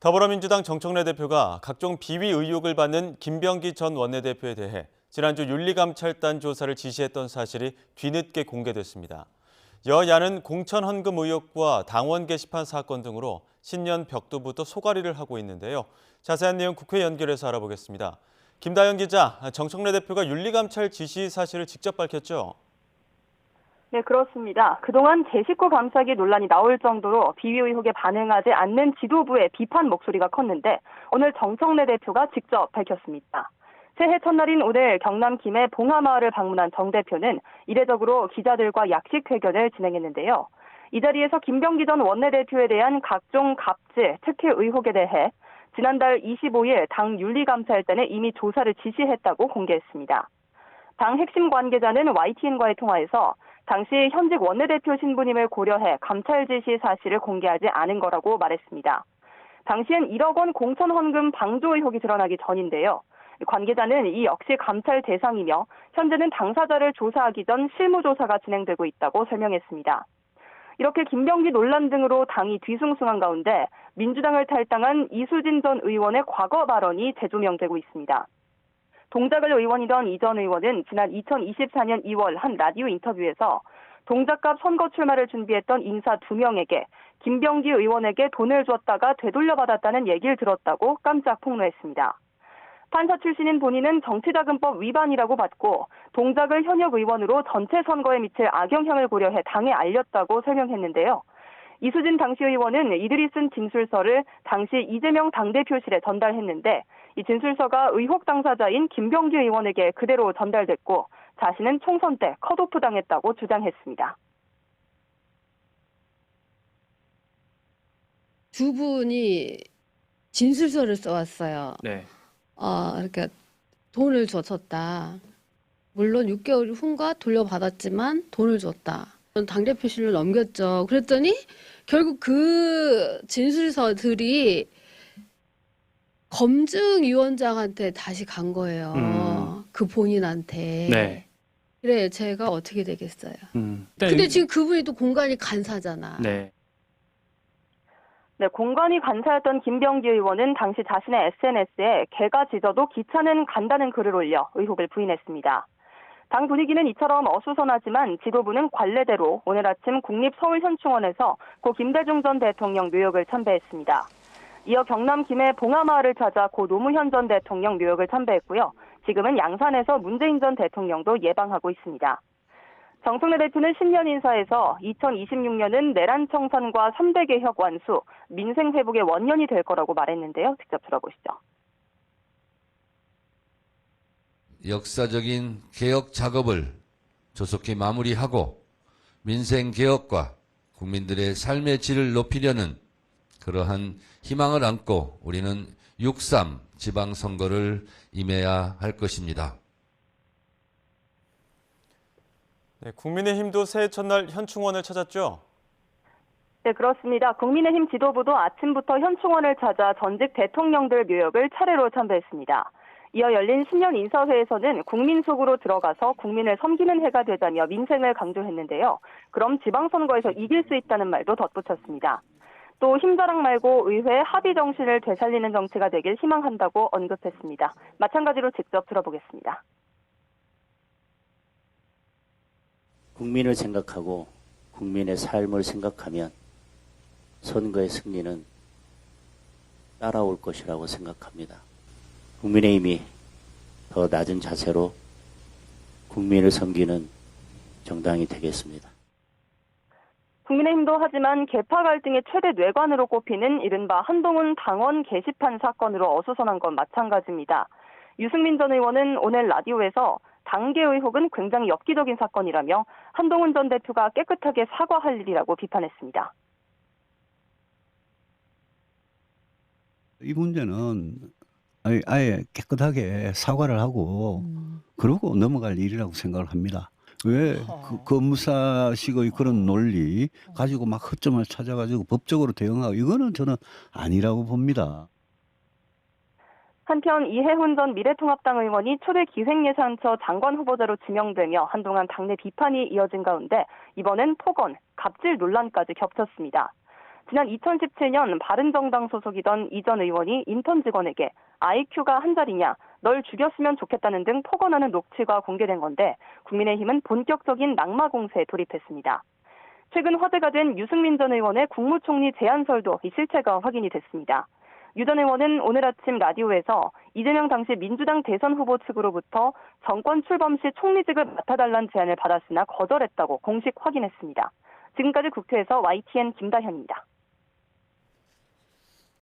더불어민주당 정청래 대표가 각종 비위 의혹을 받는 김병기 전 원내대표에 대해 지난주 윤리감찰단 조사를 지시했던 사실이 뒤늦게 공개됐습니다. 여야는 공천 헌금 의혹과 당원 게시판 사건 등으로 신년 벽두부터 소가리를 하고 있는데요. 자세한 내용 국회 연결해서 알아보겠습니다. 김다연 기자, 정청래 대표가 윤리감찰 지시 사실을 직접 밝혔죠? 네, 그렇습니다. 그동안 제 식구 감싸기 논란이 나올 정도로 비위 의혹에 반응하지 않는 지도부의 비판 목소리가 컸는데 오늘 정청래 대표가 직접 밝혔습니다. 새해 첫날인 오늘 경남 김해 봉하마을을 방문한 정 대표는 이례적으로 기자들과 약식 회견을 진행했는데요. 이 자리에서 김병기 전 원내대표에 대한 각종 갑질, 특혜 의혹에 대해 지난달 25일 당 윤리감찰단에 이미 조사를 지시했다고 공개했습니다. 당 핵심 관계자는 YTN과의 통화에서 당시 현직 원내대표 신부님을 고려해 감찰 지시 사실을 공개하지 않은 거라고 말했습니다. 당시엔 1억 원 공천 헌금 방조 의혹이 드러나기 전인데요. 관계자는 이 역시 감찰 대상이며 현재는 당사자를 조사하기 전 실무조사가 진행되고 있다고 설명했습니다. 이렇게 김병기 논란 등으로 당이 뒤숭숭한 가운데 민주당을 탈당한 이수진 전 의원의 과거 발언이 재조명되고 있습니다. 동작을 의원이던 이 전 의원은 지난 2024년 2월 한 라디오 인터뷰에서 동작갑 선거 출마를 준비했던 인사 2명에게 김병기 의원에게 돈을 줬다가 되돌려받았다는 얘기를 들었다고 깜짝 폭로했습니다. 판사 출신인 본인은 정치자금법 위반이라고 받고 동작을 현역 의원으로 전체 선거에 미칠 악영향을 고려해 당에 알렸다고 설명했는데요. 이수진 당시 의원은 이들이 쓴 진술서를 당시 이재명 당대표실에 전달했는데 이 진술서가 의혹 당사자인 김병기 의원에게 그대로 전달됐고 자신은 총선 때 컷오프 당했다고 주장했습니다. 두 분이 진술서를 써왔어요. 네. 그러니까 돈을 줬었다. 물론 6개월 후인가 돌려받았지만 돈을 줬다. 당대표실로 넘겼죠. 그랬더니 결국 그 진술서들이 검증위원장한테 다시 간 거예요. 그 본인한테. 네. 그래, 제가 어떻게 되겠어요. 일단 근데 지금 그분이 또 공간이 간사잖아. 네. 네, 공관위 간사였던 김병기 의원은 당시 자신의 SNS에 개가 짖어도 기차는 간다는 글을 올려 의혹을 부인했습니다. 당 분위기는 이처럼 어수선하지만 지도부는 관례대로 오늘 아침 국립서울현충원에서 고 김대중 전 대통령 묘역을 참배했습니다. 이어 경남 김해 봉하마을을 찾아 고 노무현 전 대통령 묘역을 참배했고요. 지금은 양산에서 문재인 전 대통령도 예방하고 있습니다. 정청래 대표는 신년 인사에서 2026년은 내란 청산과 3대 개혁 완수, 민생 회복의 원년이 될 거라고 말했는데요. 직접 들어보시죠. 역사적인 개혁 작업을 조속히 마무리하고 민생 개혁과 국민들의 삶의 질을 높이려는 그러한 희망을 안고 우리는 6.3 지방선거를 임해야 할 것입니다. 네, 국민의힘도 새해 첫날 현충원을 찾았죠? 네, 그렇습니다. 국민의힘 지도부도 아침부터 현충원을 찾아 전직 대통령들 묘역을 차례로 참배했습니다. 이어 열린 신년 인사회에서는 국민 속으로 들어가서 국민을 섬기는 해가 되자며 민생을 강조했는데요. 그럼 지방선거에서 이길 수 있다는 말도 덧붙였습니다. 또 힘자랑 말고 의회 합의 정신을 되살리는 정치가 되길 희망한다고 언급했습니다. 마찬가지로 직접 들어보겠습니다. 국민을 생각하고 국민의 삶을 생각하면 선거의 승리는 따라올 것이라고 생각합니다. 국민의힘이 더 낮은 자세로 국민을 섬기는 정당이 되겠습니다. 국민의힘도 하지만 계파 갈등의 최대 뇌관으로 꼽히는 이른바 한동훈 당원 게시판 사건으로 어수선한 건 마찬가지입니다. 유승민 전 의원은 오늘 라디오에서 당계 의혹은 굉장히 엽기적인 사건이라며 한동훈 전 대표가 깨끗하게 사과할 일이라고 비판했습니다. 이 문제는 아예 깨끗하게 사과를 하고 그러고 넘어갈 일이라고 생각을 합니다. 왜 검사식의 그런 논리 가지고 막 허점을 찾아가지고 법적으로 대응하고 이거는 저는 아니라고 봅니다. 한편 이해훈 전 미래통합당 의원이 초대 기획예산처 장관 후보자로 지명되며 한동안 당내 비판이 이어진 가운데 이번엔 폭언, 갑질 논란까지 겹쳤습니다. 지난 2017년 바른정당 소속이던 이 전 의원이 인턴 직원에게 IQ가 한 자리냐, 널 죽였으면 좋겠다는 등 폭언하는 녹취가 공개된 건데 국민의힘은 본격적인 낙마 공세에 돌입했습니다. 최근 화제가 된 유승민 전 의원의 국무총리 제안설도 이 실체가 확인이 됐습니다. 유 전 의원은 오늘 아침 라디오에서 이재명 당시 민주당 대선 후보 측으로부터 정권 출범 시 총리직을 맡아달라는 제안을 받았으나 거절했다고 공식 확인했습니다. 지금까지 국회에서 YTN 김다현입니다.